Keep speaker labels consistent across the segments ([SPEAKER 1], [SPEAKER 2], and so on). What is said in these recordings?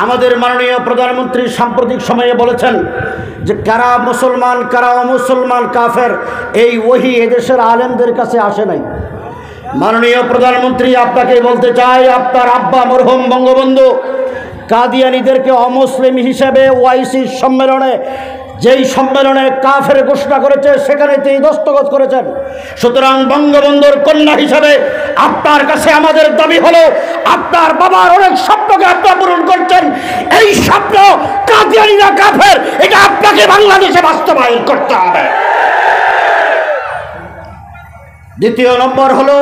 [SPEAKER 1] আমাদের মাননীয় প্রধানমন্ত্রী সাম্প্রতিক সময়ে বলেছেন যে কারা মুসলমান কারা অমুসলমান কাফের এই ওহী এদেশের আলেমদের কাছে আসে নাই। মাননীয় প্রধানমন্ত্রী আপনাকে বলতে চাই, আপনার আব্বা মরহুম বঙ্গবন্ধু কাদিয়ানীদেরকে অমুসলিম হিসেবে ওআইসির সম্মেলনে, যেই সম্মেলনে কাফের ঘোষণা করেছে সেখানে তিনি দস্তখত করেছেন। সুতরাং বঙ্গবন্ধুর কন্যা হিসেবে আপনার কাছে আমাদের দাবি হলো, আপনার বাবার অনেক স্বপ্নকে আপনারা পূরণ করছেন, এই স্বপ্ন কাদিয়ানীরা কাফের এটা আপনাকে বাংলাদেশে বাস্তবায়ন করতে হবে। দ্বিতীয় নম্বর হলো,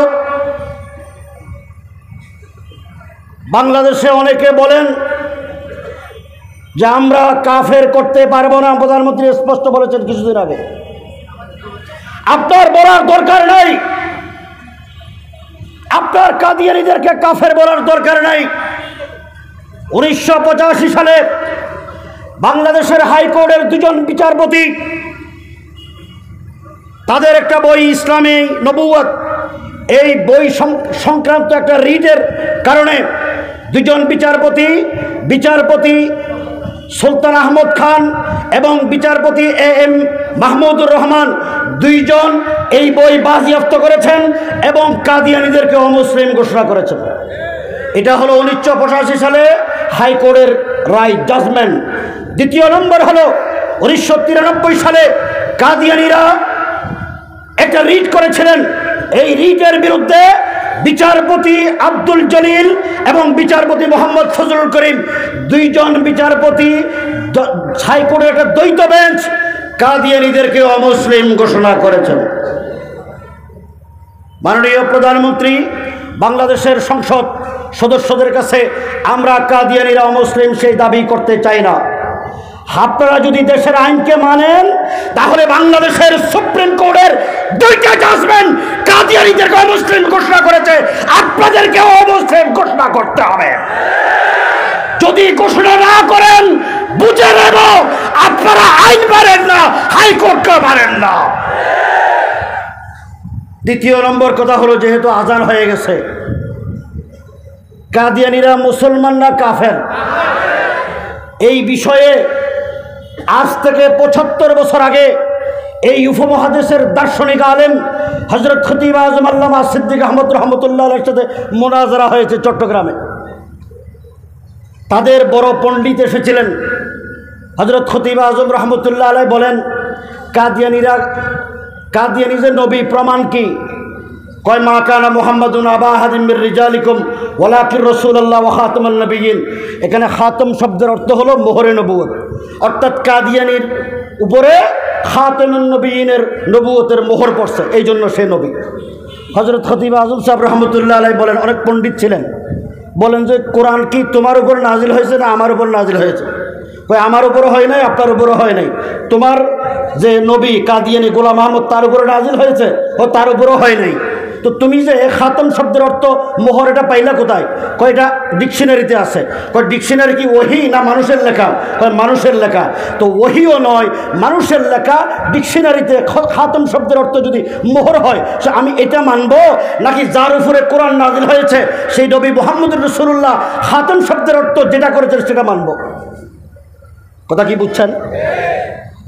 [SPEAKER 1] বাংলাদেশে অনেকে বলেন যে আমরা কাফের করতে পারবো না। প্রধানমন্ত্রী স্পষ্ট বলেছেন কিছুদিন আগে। আপনার বলার দরকার নাই, আপনার কাদিয়ানীদেরকে কাফের বলার দরকার নাই। 1985 সালে বাংলাদেশের হাইকোর্টের দুজন বিচারপতি, তাদের একটা বই ইসলামী নবুয়ত, এই বই সংক্রান্ত একটা রিটের কারণে দুজন বিচারপতি সুলতান আহমদ খান এবং বিচারপতি এম মাহমুদুর রহমান দুইজন এই বই বাজেয়াপ্ত করেছেন এবং কাদিয়ানীদেরকে অমুসলিম ঘোষণা করেছেন। এটা হলো 1985 সালে হাইকোর্টের রায়, জাজমেন্ট। দ্বিতীয় নম্বর হলো 1993 সালে কাদিয়ানীরা একটা রিট করেছিলেন। এই রিটের বিরুদ্ধে বিচারপতি আব্দুল জলিল এবং বিচারপতি মোহাম্মদ ফজলুল করিম দুইজন বিচারপতি হাইকোর্টের একটা দ্বৈত বেঞ্চ কাদিয়ানীদেরকে অমুসলিম ঘোষণা করেছেন। মাননীয় প্রধানমন্ত্রী বাংলাদেশের সংসদ সদস্যদের কাছে আমরা কাদিয়ানীরা অমুসলিম সেই দাবি করতে চাই না। আপনারা যদি দেশের আইনকে মানেন তাহলে বাংলাদেশের সুপ্রিম কোর্টের দুইটা জাজমেন্ট কাদিয়ানীদেরকে অমুসলিম ঘোষণা করেছে, আপনাদেরকেও অমুসলিম ঘোষণা করতে হবে। যদি ঘোষণা না করেন বুঝে নেব আপনারা আইন মানেন না, হাইকোর্টকে মানেন না। দ্বিতীয় নম্বর কথা হলো, যেহেতু আজান হয়ে গেছে, কাদিয়ানীরা মুসলমান না কাফের এই বিষয়ে আজ থেকে 75 বছর আগে এই উপমহাদেশের দার্শনিক আলেম হযরত খতিব আজম আল্লামা সিদ্দিক আহমদ রহমতুল্লাহ আলাইহির সাথে মোনাজারা হয়েছে চট্টগ্রামে। তাদের বড় পণ্ডিত এসেছিলেন। হযরত খতিব আজম রহমতুল্লাহ আলাইহি বলেন, কাদিয়ানী যে নবী প্রমাণ কি? কয় মা কানা মুহাম্মাদুন আবা আহাদিম মির রিজালিকুম ওয়ালাকিন রাসূলুল্লাহ ওয়া খাতামুন নবিয়্যিন। এখানে খাতম শব্দের অর্থ হলো মোহরে নবুয়ত, অর্থাৎ কাদিয়ানীর উপরে খাতামুন নবিয়্যিনের নবুয়তের মোহর পড়ছে, এই জন্য সে নবী। হযরত খতিব আজম সাহেব রহমতুল্লাহ আলাইহি বলেন, অনেক পণ্ডিত ছিলেন, বলেন যে কোরআন কি তোমার উপর নাজিল হয়েছে না আমার উপর নাজিল হয়েছে? কয় আমার উপরও হয় নাই, আপনার উপরও হয় নাই। তোমার যে নবী কাদিয়ানী গোলাম আহমদ তার উপরে নাজিল হয়েছে, ও তার উপরও হয় নাই। তো তুমি যে খাতম শব্দের অর্থ মোহর এটা পাইলা কোথায়? কয় এটা ডিকশনারিতে আছে। কয় ডিকশনারি কি ওহী না মানুষের লেখা? কয় মানুষের লেখা। তো ওহীও নয় মানুষের লেখা, ডিকশনারিতে খাতম শব্দের অর্থ যদি মোহর হয় সে আমি এটা মানব, নাকি যার উপরে কোরআন নাজিল হয়েছে সেই নবী মুহাম্মদুর রাসূলুল্লাহ খাতম শব্দের অর্থ যেটা করেছেন সেটা মানব? কথা কি বুঝছেন?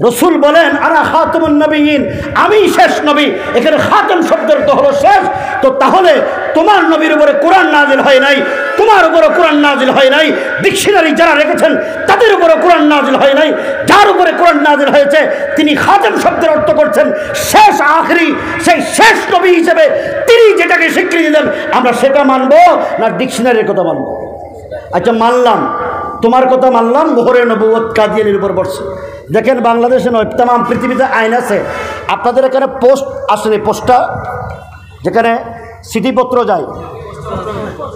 [SPEAKER 1] রসুল বলেন আনা খাতামুন নবিয়্যিন, আমি শেষ নবী। এখানে খাতাম শব্দের অর্থ হলো শেষ। তো তাহলে তোমার নবীর উপরে কোরআন নাজিল হয় নাই, তোমার উপরে কোরআন নাজিল হয় নাই, ডিকশনারি যারা রেখেছেন তাদের উপরে কোরআন নাজিল হয় নাই, যার উপরে কোরআন নাজিল হয়েছে তিনি খাতাম শব্দের অর্থ করছেন শেষ, আখরি, সেই শেষ নবী হিসেবে তিনি যেটাকে স্বীকৃতি দেন আমরা সেটা মানব না ডিকশনারির কথা মানব? আচ্ছা মানলাম, তোমার কথা মানলাম, মোহরে নবুয়ত কাদিয়ানীর উপর পড়ছে। দেখেন বাংলাদেশে নয় তাম পৃথিবীতে আইন আছে। আপনাদের এখানে পোস্ট আসেনি, পোস্টটা যেখানে চিঠিপত্র যায়,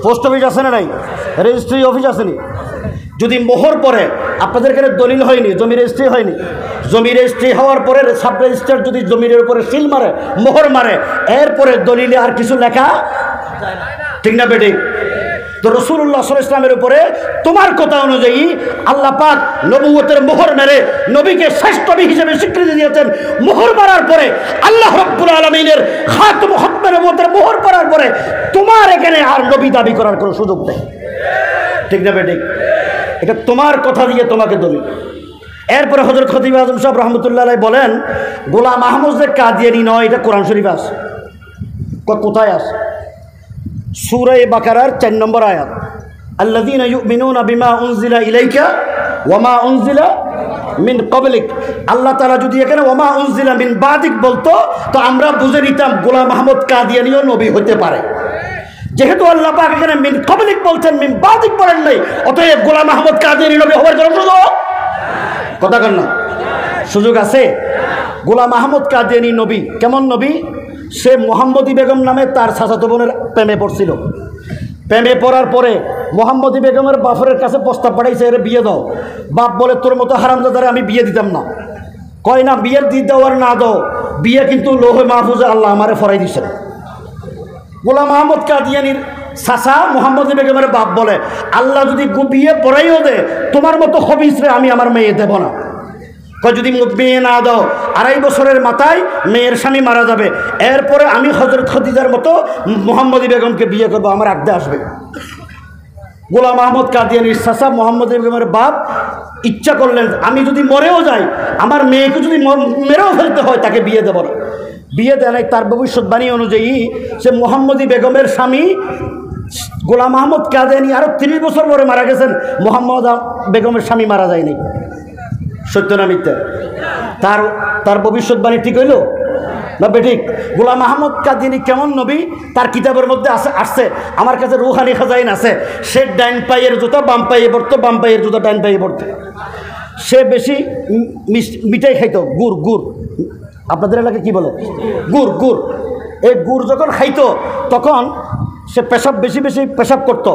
[SPEAKER 1] পোস্ট অফিস আছে না নাই? রেজিস্ট্রি অফিস আসেনি? যদি মোহর পড়ে, আপনাদের এখানে দলিল হয়নি, জমি রেজিস্ট্রি হয়নি, জমি রেজিস্ট্রি হওয়ার পরে সাব রেজিস্ট্রার যদি জমির উপরে সিল মারে, মোহর মারে, এরপরে দলিলে আর কিছু লেখা ঠিক না বেঠিক? তো রাসূলুল্লাহ সাল্লাল্লাহু আলাইহি ওয়াসাল্লামের উপরে তোমার কথা অনুযায়ী আল্লাহ পাক নবুয়তের মোহর মেরে নবীকে শ্রেষ্ঠ নবী হিসেবে স্বীকৃতি দিয়েছেন। মোহর মারার পরে আল্লাহ রাব্বুল আলামিনের খাতম খতমে নবুয়তের মোহর পড়ার পরে তোমার এখানে আর নবী দাবি করার কোনো সুযোগ নেই, ঠিক না বেঠিক? এটা তোমার কথা দিয়ে তোমাকে দলিল। এরপরে হযরত খতিব আজম সাহেব রহমতুল্লাহ আলাইহি বলেন, গোলাম আহমদ যে কাদিয়ানী নয়, এটা কোরআন শরীফে আছে। কোথায় আছে? সূরা বাকারার 4 নম্বর আয়াত, আল্লাযীনা ইউমিনুনা বিমা উনজিলা ইলাইকা ওয়া মা উনজিলা মিন ক্বাবলিক। আল্লাহ তাআলা যদি এখানে ওয়া মা উনজিলা মিন বাদিক বলতো, তো আমরা বুঝে নিতাম গোলাম আহমদ কাদিয়ানীও নবী হতে পারে। যেহেতু আল্লাহ পাক এখানে মিন ক্বাবলিক বলছেন, মিন বাদিক বলেন নাই, অতএব গোলাম আহমদ কাদিয়ানী নবী হওয়ার জন্য সুযোগ কথা কন না, সুযোগ আছে। গোলাম আহমদ কাদিয়ানী নবী কেমন নবী? সে মোহাম্মদী বেগম নামে তার চাচাতো বোনের প্রেমে পড়ছিল। প্রেমে পড়ার পরে মোহাম্মদী বেগমের বাপের কাছে প্রস্তাব পাঠাইছে, এর বিয়ে দাও। বাপ বলে, তোর মতো হারামজাদারে আমি বিয়ে দিতাম না। কয় না, বিয়ের দিয়ে দাও আর না দাও, বিয়ে কিন্তু লোহে মাহফুজে আল্লাহ আমারে ফরাই দিছেন। গোলাম আহমদ কাদিয়ানীর চাচা মোহাম্মদী বেগমের বাপ বলে, আল্লাহ যদি বিয়ে পড়াইও দে, তোমার মতো হবিসরে আমি আমার মেয়ে দেব না। যদি মেয়ে না দাও, 2.5 বছরের মাথায় মেয়ের স্বামী মারা যাবে, এরপরে আমি হযরত খদিজার মতো মোহাম্মদী বেগমকে বিয়ে করবো, আমার আগদে আসবে। গোলাম আহমদ কাদিয়ানীর চাচা মোহাম্মদী বেগমের বাপ ইচ্ছা করলেন, আমি যদি মরেও যাই, আমার মেয়েকে যদি মেরেও ফেলতে হয়, তাকে বিয়ে দেব না। বিয়ে দেয় নাই। তার ভবিষ্যৎবাণী অনুযায়ী সে মোহাম্মদী বেগমের স্বামী গোলাম আহমদ কাদিয়ানী আরও 30 বছর পরে মারা গেছেন, মোহাম্মদ বেগমের স্বামী মারা যায়নি। সত্য না মিথ্যা? তার ভবিষ্যৎবাণী ঠিক হইল না বেঠিক? গোলাম আহমদ কাদিয়ানী কেমন নবী? তার কিতাবের মধ্যে আসছে, আমার কাছে রুহানি খাজাইন আছে। সে ডাইন পায়ের জুতা বাম পায়ে পড়তো, বাম পায়ের জুতা ডাইন পায়ে পড়তো। সে বেশি মিঠাই খাইতো, গুড়। আপনাদের এলাকায় কি বলে? গুড়। এই গুড় যখন খাইতো, তখন সে বেশি পেশাব করতো।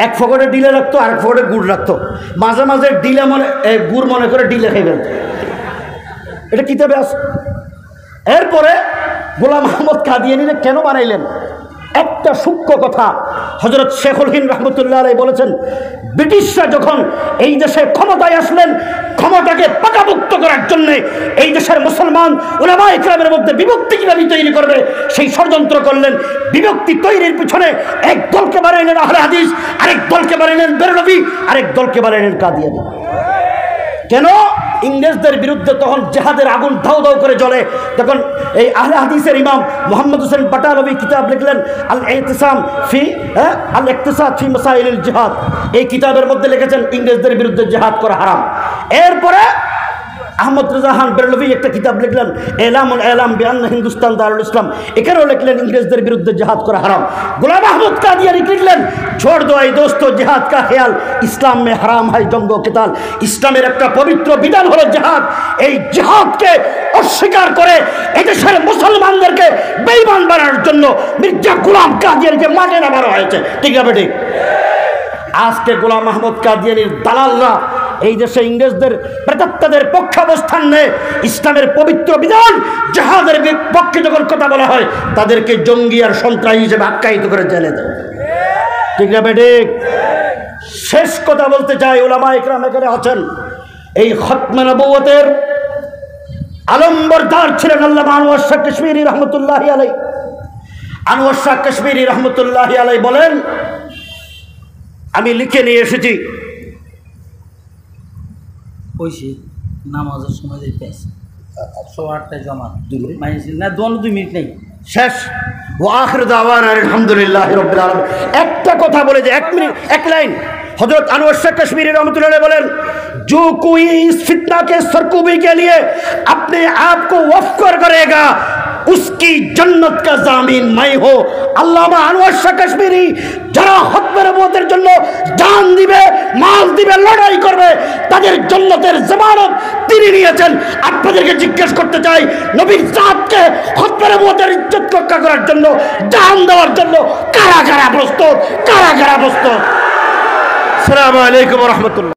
[SPEAKER 1] এক ফকটে ডিলে রাখতো, আরেক ফকটে গুড় রাখতো। মাঝে মাঝে গুড় মনে করে ডিলে খাই ফেলত। এটা কিতাবে আছে। এরপরে গোলাম আহমদ কাদিয়ানীরে কেন বানাইলেন? একটা সূক্ষ্ম কথা হযরত শেখুল হিন্দ রহমতুল্লাহ আলাইহি বলেছেন, ব্রিটিশরা যখন এই দেশে ক্ষমতায় আসলেন, ক্ষমতাকে পাকাভুক্ত করার জন্য এই দেশের মুসলমান উলামায়ে কেরামের মধ্যে বিভক্তি কিভাবে তৈরি করবে সেই ষড়যন্ত্র করলেন। বিভক্তি তৈরির পিছনে এক দলকে বানাইলেন আহলে হাদিস, আরেক দলকে বানাইলেন বেরলভী, আরেক দলকে বানাইলেন কাদিয়ানী। কেন? ইংরেজদের বিরুদ্ধে তখন জেহাদের আগুন ধাউ ধাউ করে জ্বলে। তখন এই আহলে হাদিসের ইমাম মুহাম্মদ হোসেন বাটালভী কিতাব লিখলেন আল ইকতিসাদ ফি মাসাইলিল জিহাদ। এই কিতাবের মধ্যে লিখেছেন ইংরেজদের বিরুদ্ধে জিহাদ করা হারাম। এরপরে আহমদ রেজা খান বেরলভী একটা কিতাব লিখলেন এলাম বিআন্না হিন্দুস্তান দারুল ইসলাম। এখানেও লিখলেন ইংরেজদের বিরুদ্ধে জিহাদ করা হারাম। গোলাম আহমদ কাদিয়ানী লিখলেন ছোড় দো এই দোস্তো জিহাদ কা খেয়াল, ইসলাম মে হারাম হয় জঙ্গ কিতাল। ইসলামের একটা পবিত্র বিধান হলো জিহাদ। এই জিহাদকে অস্বীকার করে এদেশের মুসলমানদেরকে বেঈমান বানানোর জন্য মির্জা গোলাম কাদিয়ানীকে মাঠে নামানো হয়েছে। ঠিক আছে ঠিক? আজকে গোলাম আহমদ কাদিয়ানীর দালালরা এই দেশে ইংরেজদের প্রেতাত্মাদের পক্ষে অবস্থান নেয়। ইসলামের পবিত্র বিধান জিহাদের পক্ষে যখন কথা বলা হয়, তাদেরকে জঙ্গি আর সন্ত্রাসী হিসেবে আখ্যায়িত করে জেলে দেয়। ঠিক না বেঠিক? শেষ কথা বলতে চাই, উলামায়ে কেরাম এখানে আছেন। এই খতমে নবুয়তের আলমবরদার ছিলেন আল্লামা আনোয়ার শাহ কাশ্মীরি রহমতুল্লাহি আলাইহি। আনোয়ার শাহ কাশ্মীরি রহমতুল্লাহি আলাইহি বলেন, আমি লিখে নিয়ে এসেছি,
[SPEAKER 2] নামাজের সময় যেতে আছে 8:08টায় জমা, 2 মিনিট না, 2 মিনিট নেই,
[SPEAKER 1] শেষ। ওয়া আখির দাওয়ানা আলহামদুলিল্লাহি রাব্বিল আলামিন। একটা কথা বলে যে 1 মিনিট 1 লাইন हजरत अनवर शाह कश्मीरी रहमतुल्लाह अलैह बोलें, जो कोई इस फितना के सरकूबी के लिए अपने आप को वक्फ करेगा उसकी जन्नत का जामीन मैं हो। আল্লামা আনোয়ার শাহ কাশ্মীরি যারা খতমে নবুয়তের জন্য জান দিবে, মাল দিবে, লড়াই করবে, তাদের জান্নাতের জামানত তিনি নিয়েছেন। আপনাদেরকে জিজ্ঞেস করতে চাই, নবীর জাতকে খতমে নবুয়তের ইজ্জত রক্ষা করার জন্য, জান দেওয়ার জন্য কারা কারা প্রস্তুত? আসসালামু আলাইকুম ওয়া রাহমাতুল্লাহ।